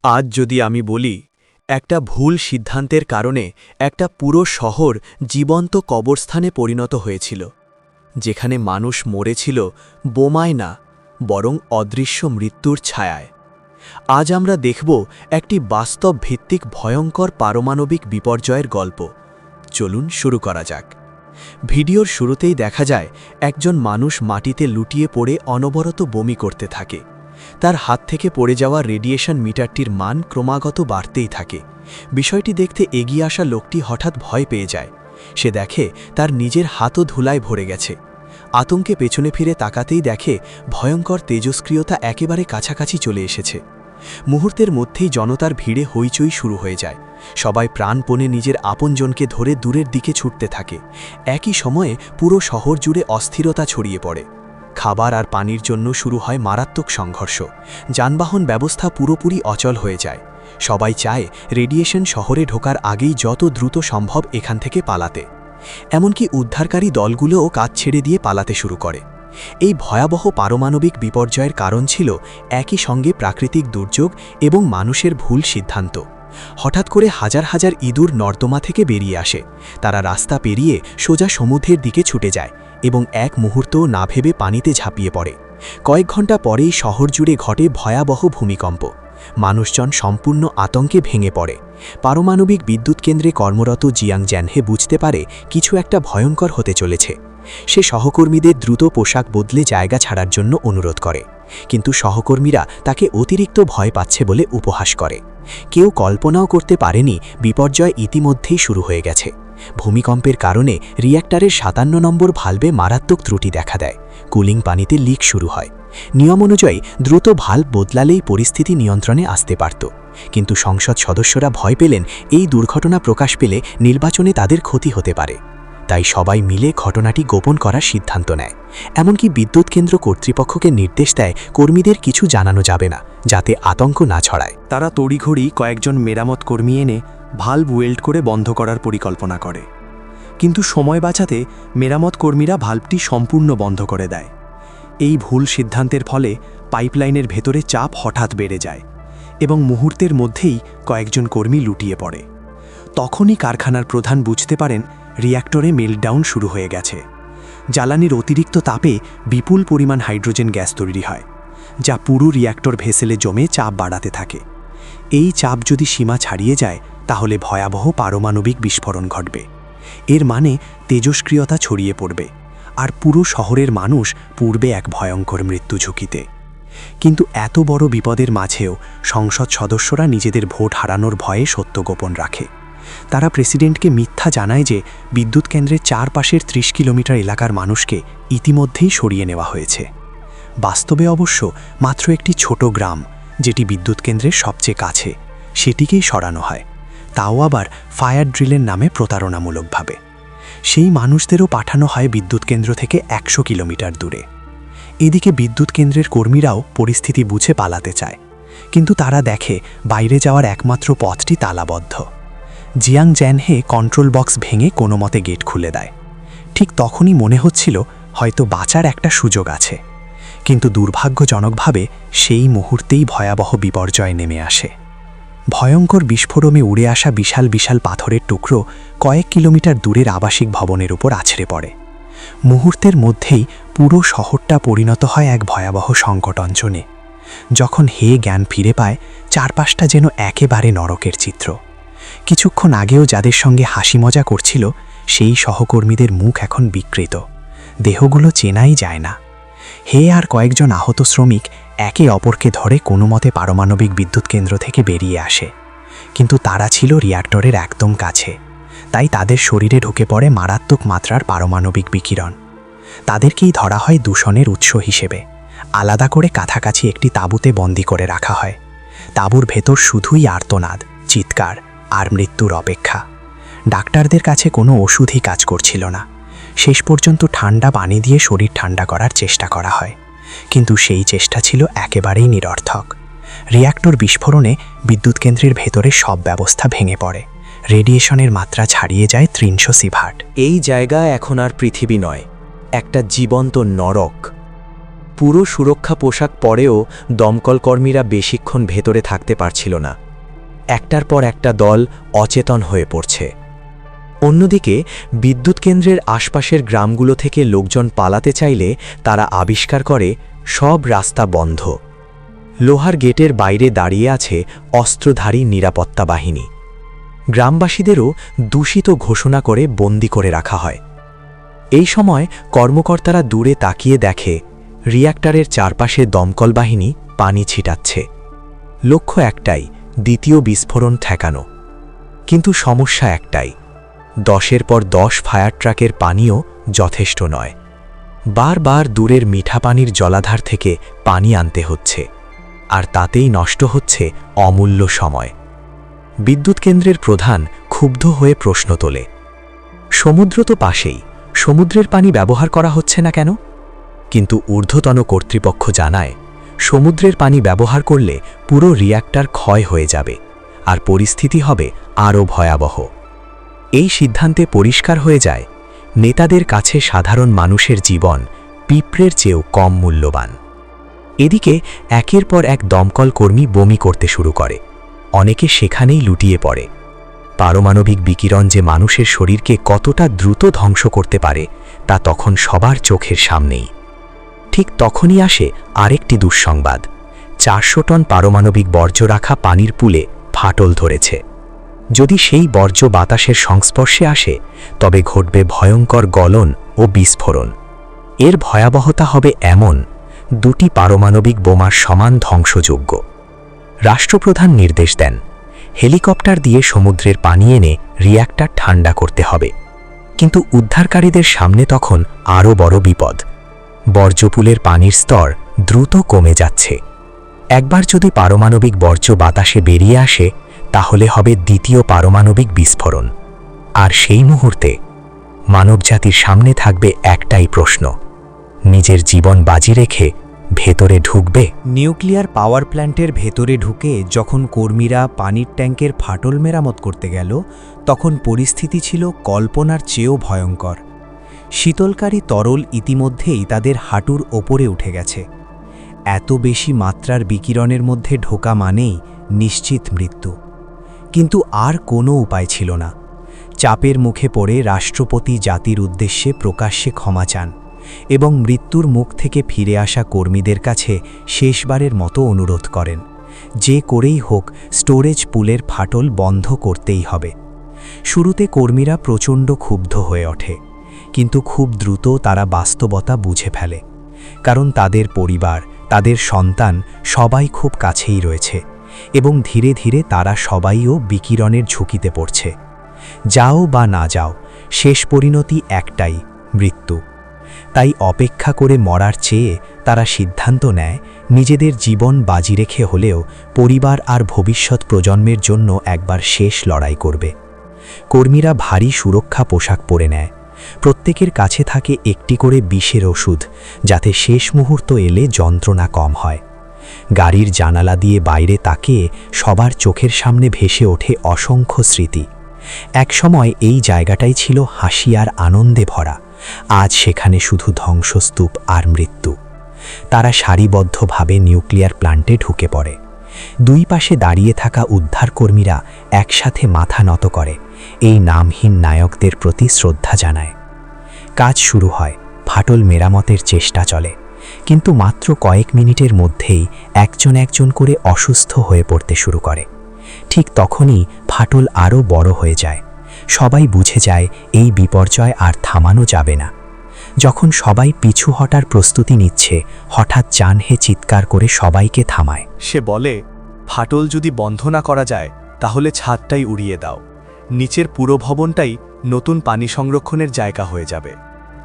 আজ যদি আমি বলি একটা ভুল সিদ্ধান্তের কারণে একটা পুরো শহর জীবন্ত কবরস্থানে পরিণত হয়েছিল, যেখানে মানুষ মরেছিল বোমায় না, বরং অদৃশ্য মৃত্যুর ছায়ায়। আজ আমরা দেখব একটি বাস্তব ভিত্তিক ভয়ঙ্কর পারমাণবিক বিপর্যয়ের গল্প। চলুন শুরু করা যাক। ভিডিওর শুরুতেই দেখা যায় একজন মানুষ মাটিতে লুটিয়ে পড়ে অনবরত বমি করতে থাকে। তার হাত থেকে পড়ে যাওয়া রেডিয়েশন মিটারটির মান ক্রমাগত বাড়তেই থাকে। বিষয়টি দেখতে এগিয়ে আসা লোকটি হঠাৎ ভয় পেয়ে যায়। সে দেখে তার নিজের হাতও ধুলায় ভরে গেছে। আতঙ্কে পেছনে ফিরে তাকাতেই দেখে ভয়ঙ্কর তেজস্ক্রিয়তা একেবারে কাছাকাছি চলে এসেছে। মুহূর্তের মধ্যেই জনতার ভিড়ে হইচই শুরু হয়ে যায়। সবাই প্রাণপণে নিজের আপনজনকে ধরে দূরের দিকে ছুটতে থাকে। একই সময়ে পুরো শহর জুড়ে অস্থিরতা ছড়িয়ে পড়ে। খাবার আর পানির জন্য শুরু হয় মারাত্মক সংঘর্ষ। যানবাহন ব্যবস্থা পুরোপুরি অচল হয়ে যায়। সবাই চায় রেডিয়েশন শহরে ঢোকার আগেই যত দ্রুত সম্ভব এখান থেকে পালাতে। এমনকি উদ্ধারকারী দলগুলোও কাজ ছেড়ে দিয়ে পালাতে শুরু করে। এই ভয়াবহ পারমাণবিক বিপর্যয়ের কারণ ছিল একই সঙ্গে প্রাকৃতিক দুর্যোগ এবং মানুষের ভুল সিদ্ধান্ত। হঠাৎ করে হাজার হাজার ইঁদুর নর্দমা থেকে বেরিয়ে আসে। তারা রাস্তা পেরিয়ে সোজা সমুদ্রের দিকে ছুটে যায় এবং এক মুহূর্তও না ভেবে পানিতে ঝাঁপিয়ে পড়ে। কয়েক ঘন্টা পরেই শহর জুড়ে ঘটে ভয়াবহ ভূমিকম্প। মানুষজন সম্পূর্ণ আতঙ্কে ভেঙে পড়ে। পারমাণবিক বিদ্যুৎ কেন্দ্রে কর্মরত জিয়াং জ্যানহে বুঝতে পারে কিছু একটা ভয়ঙ্কর হতে চলেছে। সে সহকর্মীদের দ্রুত পোশাক বদলে জায়গা ছাড়ার জন্য অনুরোধ করে, কিন্তু সহকর্মীরা তাকে অতিরিক্ত ভয় পাচ্ছে বলে উপহাস করে। কেউ কল্পনাও করতে পারেনি বিপর্যয় ইতিমধ্যেই শুরু হয়ে গেছে। ভূমিকম্পের কারণে রিঅ্যাক্টরের ৫৭ নম্বর ভালভে মারাত্মক ত্রুটি দেখা দেয়। কুলিং পানিতে লিক শুরু হয়। নিয়ম অনুযায়ী দ্রুত ভালভ বদলালেই পরিস্থিতি নিয়ন্ত্রণে আসতে পারত, কিন্তু সংসদ সদস্যরা ভয় পেলেন এই দুর্ঘটনা প্রকাশ পেলে নির্বাচনে তাদের ক্ষতি হতে পারে। তাই সবাই মিলে ঘটনাটি গোপন করার সিদ্ধান্ত নেয়। এমনকি বিদ্যুৎ কেন্দ্র কর্তৃপক্ষকে নির্দেশ দেয় কর্মীদের কিছু জানানো যাবে না, যাতে আতঙ্ক না ছড়ায়। তারা তড়িঘড়ি কয়েকজন মেরামত কর্মী এনে ভালভ ওয়েল্ড করে বন্ধ করার পরিকল্পনা করে, কিন্তু সময় বাঁচাতে মেরামত কর্মীরা ভালভটি সম্পূর্ণ বন্ধ করে দেয়। এই ভুল সিদ্ধান্তের ফলে পাইপলাইনের ভেতরে চাপ হঠাৎ বেড়ে যায় এবং মুহূর্তের মধ্যেই কয়েকজন কর্মী লুটিয়ে পড়ে। তখনই কারখানার প্রধান বুঝতে পারেন রিঅ্যাক্টরে মেল্টডাউন শুরু হয়ে গেছে। জ্বালানির অতিরিক্ত তাপে বিপুল পরিমাণ হাইড্রোজেন গ্যাস তৈরি হয়, যা পুরো রিঅ্যাক্টর ভেসেলে জমে চাপ বাড়াতে থাকে। এই চাপ যদি সীমা ছাড়িয়ে যায় তাহলে ভয়াবহ পারমাণবিক বিস্ফোরণ ঘটবে। এর মানে তেজস্ক্রিয়তা ছড়িয়ে পড়বে আর পুরো শহরের মানুষ পূর্বে এক ভয়ঙ্কর মৃত্যু ঝুঁকিতে। কিন্তু এত বড় বিপদের মাঝেও সংসদ সদস্যরা নিজেদের ভোট হারানোর ভয়ে সত্য গোপন রাখে। তারা প্রেসিডেন্টকে মিথ্যা জানায় যে বিদ্যুৎ কেন্দ্রের চারপাশের ৩০ কিলোমিটার এলাকার মানুষকে ইতিমধ্যেই সরিয়ে নেওয়া হয়েছে। বাস্তবে অবশ্য মাত্র একটি ছোট গ্রাম, যেটি বিদ্যুৎ কেন্দ্রের সবচেয়ে কাছে, সেটিকেই সরানো হয়, তাও আবার ফায়ার ড্রিলের নামে প্রতারণামূলকভাবে। সেই মানুষদেরও পাঠানো হয় বিদ্যুৎ কেন্দ্র থেকে ১০০ কিলোমিটার দূরে। এদিকে বিদ্যুৎ কেন্দ্রের কর্মীরাও পরিস্থিতি বুঝে পালাতে চায়, কিন্তু তারা দেখে বাইরে যাওয়ার একমাত্র পথটি তালাবদ্ধ। জিয়াং জ্যানহে কন্ট্রোল বক্স ভেঙে কোনো মতে গেট খুলে দেয়। ঠিক তখনই মনে হচ্ছিল হয়তো বাঁচার একটা সুযোগ আছে, কিন্তু দুর্ভাগ্যজনকভাবে সেই মুহূর্তেই ভয়াবহ বিপর্যয় নেমে আসে। ভয়ঙ্কর বিস্ফোরণে উড়ে আসা বিশাল বিশাল পাথরের টুকরো কয়েক কিলোমিটার দূরের আবাসিক ভবনের উপর আছড়ে পড়ে। মুহূর্তের মধ্যেই পুরো শহরটা পরিণত হয় এক ভয়াবহ সংকট অঞ্চলে। যখন হে জ্ঞান ফিরে পায়, চারপাশটা যেন একেবারে নরকের চিত্র। কিছুক্ষণ আগেও যাদের সঙ্গে হাসি মজা করছিল সেই সহকর্মীদের মুখ এখন বিকৃত, দেহগুলো চেনাই যায় না। হে আর কয়েকজন আহত শ্রমিক একে অপরকে ধরে কোনো মতে পারমাণবিক বিদ্যুৎ কেন্দ্র থেকে বেরিয়ে আসে, কিন্তু তারা ছিল রিঅ্যাক্টরের একদম কাছে, তাই তাদের শরীরে ঢুকে পড়ে মারাত্মক মাত্রার পারমাণবিক বিকিরণ। তাদেরকেই ধরা হয় দূষণের উৎস হিসেবে। আলাদা করে কাছাকাছি একটি তাঁবুতে বন্দি করে রাখা হয়। তাঁবুর ভেতর শুধুই আর্তনাদ, চিৎকার আর মৃত্যুর অপেক্ষা। ডাক্তারদের কাছে কোনো ওষুধই কাজ করছিল না। শেষ পর্যন্ত ঠান্ডা পানি দিয়ে শরীর ঠান্ডা করার চেষ্টা করা হয়, কিন্তু সেই চেষ্টা ছিল একেবারেই নিরর্থক। রিঅ্যাক্টর বিস্ফোরণে বিদ্যুৎ কেন্দ্রের ভেতরে সব ব্যবস্থা ভেঙে পড়ে। রেডিয়েশনের মাত্রা ছাড়িয়ে যায় ৩০০ সিভার্ট। এই জায়গা এখন আর পৃথিবী নয়, একটা জীবন্ত নরক। পুরো সুরক্ষা পোশাক পরেও দমকল কর্মীরা বেশিক্ষণ ভেতরে থাকতে পারছিল না। একটার পর একটা দল অচেতন হয়ে পড়ছে। অন্যদিকে বিদ্যুৎ কেন্দ্রের আশপাশের গ্রামগুলো থেকে লোকজন পালাতে চাইলে তারা আবিষ্কার করে সব রাস্তা বন্ধ। লোহার গেটের বাইরে দাঁড়িয়ে আছে অস্ত্রধারী নিরাপত্তা বাহিনী। গ্রামবাসীদেরও দূষিত ঘোষণা করে বন্দি করে রাখা হয়। এই সময় কর্মকর্তারা দূরে তাকিয়ে দেখে রিয়্যাক্টরের চারপাশে দমকল বাহিনী পানি ছিটাচ্ছে। লক্ষ্য একটাই, দ্বিতীয় বিস্ফোরণ ঠেকানো। কিন্তু সমস্যা একটাই, 10-এর পর 10 ফায়ার ট্রাকের পানিও যথেষ্ট নয়। বারবার দূরের মিঠা পানির জলাধার থেকে পানি আনতে হচ্ছে, আর তাতেই নষ্ট হচ্ছে অমূল্য সময়। বিদ্যুৎ কেন্দ্রের প্রধান ক্ষুব্ধ হয়ে প্রশ্ন তোলে, সমুদ্র তো পাশেই, সমুদ্রের পানি ব্যবহার করা হচ্ছে না কেন? কিন্তু ঊর্ধ্বতন কর্তৃপক্ষ জানায়, সমুদ্রের পানি ব্যবহার করলে পুরো রিয়্যাক্টর ক্ষয় হয়ে যাবে, আর পরিস্থিতি হবে আরও ভয়াবহ। এই সিদ্ধান্তে পরিষ্কার হয়ে যায়, নেতাদের কাছে সাধারণ মানুষের জীবন পিঁপড়ের চেয়েও কম মূল্যবান। এদিকে একের পর এক দমকল কর্মী বমি করতে শুরু করে। অনেকে সেখানেই লুটিয়ে পড়ে। পারমাণবিক বিকিরণ যে মানুষের শরীরকে কতটা দ্রুত ধ্বংস করতে পারে তা তখন সবার চোখের সামনেই। ঠিক তখনই আসে আরেকটি দুঃসংবাদ, 400 টন পারমাণবিক বর্জ্য রাখা পানির পুলে ফাটল ধরেছে। যদি সেই বর্জ্য বাতাসের সংস্পর্শে আসে তবে ঘটবে ভয়ঙ্কর গলন ও বিস্ফোরণ। এর ভয়াবহতা হবে এমন, 2টি পারমাণবিক বোমার সমান ধ্বংসযোগ্য। রাষ্ট্রপ্রধান নির্দেশ দেন, হেলিকপ্টার দিয়ে সমুদ্রের পানি এনে রিয়্যাক্টর ঠান্ডা করতে হবে। কিন্তু উদ্ধারকারীদের সামনে তখন আরও বড় বিপদ। বর্জ্যপুলের পানির স্তর দ্রুত কমে যাচ্ছে। একবার যদি পারমাণবিক বর্জ্য বাতাসে বেরিয়ে আসে তাহলে হবে দ্বিতীয় পারমাণবিক বিস্ফোরণ। আর সেই মুহূর্তে মানবজাতির সামনে থাকবে একটাই প্রশ্ন, নিজের জীবন বাজি রেখে ভেতরে ঢুকবে? নিউক্লিয়ার পাওয়ার প্ল্যান্টের ভেতরে ঢুকে যখন কর্মীরা পানির ট্যাঙ্কের ফাটল মেরামত করতে গেল, তখন পরিস্থিতি ছিল কল্পনার চেয়েও ভয়ঙ্কর। শীতলকারী তরল ইতিমধ্যেই তাদের হাঁটুর ওপরে উঠে গেছে। এত বেশি মাত্রার বিকিরণের মধ্যে ঢোকা মানেই নিশ্চিত মৃত্যু। কিন্তু আর কোনো উপায় ছিল না। চাপের মুখে পড়ে রাষ্ট্রপতি জাতির উদ্দেশ্যে প্রকাশ্যে ক্ষমা চান এবং মৃত্যুর মুখ থেকে ফিরে আসা কর্মীদের কাছে শেষবারের মতো অনুরোধ করেন, যে করেই হোক স্টোরেজ পুলের ফাটল বন্ধ করতেই হবে। শুরুতে কর্মীরা প্রচণ্ড ক্ষুব্ধ হয়ে ওঠে, কিন্তু খুব দ্রুত তারা বাস্তবতা বুঝে ফেলে। কারণ তাদের পরিবার, তাদের সন্তান সবাই খুব কাছেই রয়েছে এবং ধীরে ধীরে তারা সবাইও বিকিরণের ঝুঁকিতে পড়ছে। যাও বা না যাও, শেষ পরিণতি একটাই, মৃত্যু। তাই অপেক্ষা করে মরার চেয়ে তারা সিদ্ধান্ত নেয় নিজেদের জীবন বাজি রেখে হলেও পরিবার আর ভবিষ্যৎ প্রজন্মের জন্য একবার শেষ লড়াই করবে। কর্মীরা ভারী সুরক্ষা পোশাক পরে নেয়। প্রত্যেকের কাছে থাকে একটি করে বিষের ওষুধ, যাতে শেষ মুহূর্ত এলে যন্ত্রণা কম হয়। গাড়ির জানালা দিয়ে বাইরে তাকিয়ে সবার চোখের সামনে ভেসে ওঠে অসংখ্য স্মৃতি। একসময় এই জায়গাটাই ছিল হাসি আর আনন্দে ভরা, আজ সেখানে শুধু ধ্বংসস্তূপ আর মৃত্যু। তারা সারিবদ্ধভাবে নিউক্লিয়ার প্ল্যান্টে ঢুকে পড়ে। দুই পাশে দাঁড়িয়ে থাকা উদ্ধারকর্মীরা একসাথে মাথা নত করে, এই নামহীন নায়কদের প্রতি শ্রদ্ধা জানায়। কাজ শুরু হয়, ফাটল মেরামতের চেষ্টা চলে, কিন্তু মাত্র কয়েক মিনিটের মধ্যেই একজন একজন করে অসুস্থ হয়ে পড়তে শুরু করে। ঠিক তখনই ফাটল আরও বড় হয়ে যায়। সবাই বুঝে যায় এই বিপর্যয় আর থামানো যাবে না। যখন সবাই পিছু হটার প্রস্তুতি নিচ্ছে, হঠাৎ জানহে চিৎকার করে সবাইকে থামায়। সে বলে, ফাটল যদি বন্ধ না করা যায় তাহলে ছাদটাই উড়িয়ে দাও। নিচের পুরো ভবনটাই নতুন পানি সংরক্ষণের জায়গা হয়ে যাবে।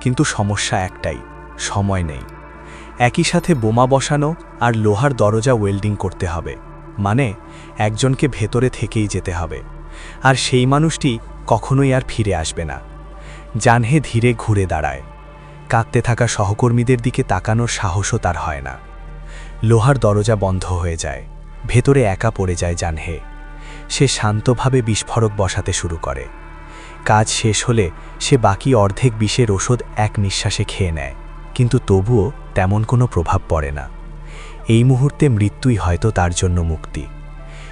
কিন্তু সমস্যা একটাই, সময় নেই। একই সাথে বোমা বসানো আর লোহার দরজা ওয়েল্ডিং করতে হবে, মানে একজনকে ভেতরে থেকেই যেতে হবে। আর সেই মানুষটি কখনোই আর ফিরে আসবে না। জানহে ধীরে ঘুরে দাঁড়ায়। কাঁদতে থাকা সহকর্মীদের দিকে তাকানোর সাহসও তার হয় না। লোহার দরজা বন্ধ হয়ে যায়, ভেতরে একা পড়ে যায় জানহে। সে শান্তভাবে বিস্ফোরক বসাতে শুরু করে। কাজ শেষ হলে সে বাকি অর্ধেক বিষের ওষুধ এক নিঃশ্বাসে খেয়ে নেয়। কিন্তু তবুও তেমন কোনো প্রভাব পড়ে না। এই মুহূর্তে মৃত্যুই হয়তো তার জন্য মুক্তি।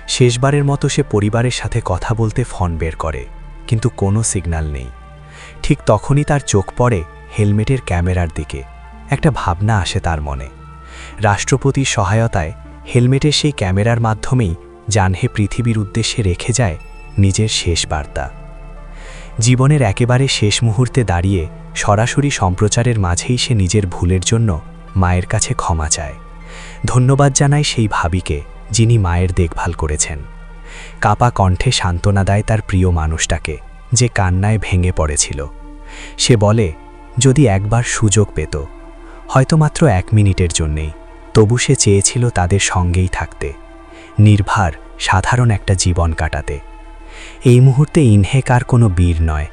শেষবারের মতো সে পরিবারের সাথে কথা বলতে ফোন বের করে, কিন্তু কোনো সিগন্যাল নেই। ঠিক তখনই তার চোখ পড়ে হেলমেটের ক্যামেরার দিকে। একটা ভাবনা আসে তার মনে। রাষ্ট্রপতির সহায়তায় হেলমেটের সেই ক্যামেরার মাধ্যমেই জানহে পৃথিবীর উদ্দেশ্যে রেখে যায় নিজের শেষ বার্তা। জীবনের একেবারে শেষ মুহূর্তে দাঁড়িয়ে সরাসরি সম্প্রচারের মাঝেই সে নিজের ভুলের জন্য মায়ের কাছে ক্ষমা চায়। ধন্যবাদ জানায় সেই ভাবিকে, যিনি মায়ের দেখভাল করেছেন। কাপা কণ্ঠে সান্ত্বনা দেয় তার প্রিয় মানুষটাকে, যে কান্নায় ভেঙে পড়েছিল। সে বলে, যদি একবার সুযোগ পেত, হয়তো মাত্র 1 মিনিটের জন্যেই, তবু সে চেয়েছিল তাদের সঙ্গেই থাকতে, নির্ভার সাধারণ একটা জীবন কাটাতে। এই মুহূর্তে ইনহেক আর কোনো বীর নয়,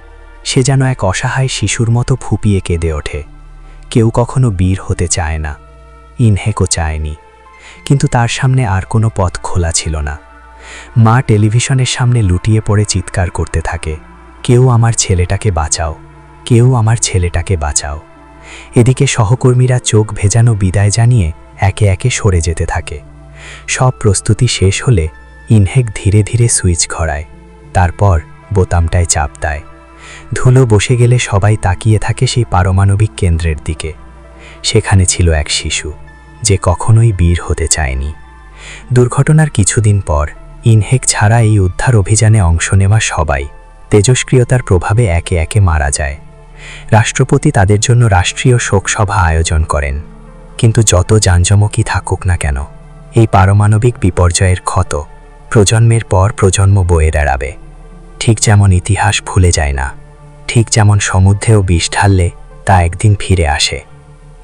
সে যেন এক অসহায় শিশুর মতো ফুপিয়ে কেঁদে ওঠে। কেউ কখনো বীর হতে চায় না, ইনহেকও চায়নি, কিন্তু তার সামনে আর কোনো পথ খোলা ছিল না। মা টেলিভিশনের সামনে লুটিয়ে পড়ে চিৎকার করতে থাকে, কেউ আমার ছেলেটাকে বাঁচাও, কেউ আমার ছেলেটাকে বাঁচাও। এদিকে সহকর্মীরা চোখ ভেজানো বিদায় জানিয়ে একে একে সরে যেতে থাকে। সব প্রস্তুতি শেষ হলে ইনহেক ধীরে ধীরে সুইচ ঘোরায়, তারপর বোতামটায় চাপ দেয়। ধুলো বসে গেলে সবাই তাকিয়ে থাকে সেই পারমাণবিক কেন্দ্রের দিকে। সেখানে ছিল এক শিশু, যে কখনোই বীর হতে চায়নি। দুর্ঘটনার কিছুদিন পর ইনহেক ছাড়া এই উদ্ধার অভিযানে অংশ নেওয়া সবাই তেজস্ক্রিয়তার প্রভাবে একে একে মারা যায়। রাষ্ট্রপতি তাদের জন্য রাষ্ট্রীয় শোকসভা আয়োজন করেন। কিন্তু যত জাঁকজমকই থাকুক না কেন, এই পারমাণবিক বিপর্যয়ের ক্ষত প্রজন্মের পর প্রজন্ম বয়ে বেড়াবে। ঠিক যেমন ইতিহাস ভুলে যায় না, ঠিক যেমন সমুদ্রেও বিষ ঢাললে তা একদিন ফিরে আসে,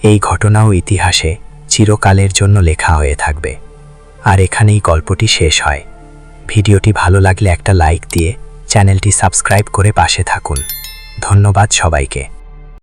এই ঘটনাও ইতিহাসে চিরকালের জন্য লেখা হয়ে থাকবে। আর এখানেই গল্পটি শেষ হয়। ভিডিওটি ভালো লাগলে একটা লাইক দিয়ে চ্যানেলটি সাবস্ক্রাইব করে পাশে থাকুন। ধন্যবাদ সবাইকে।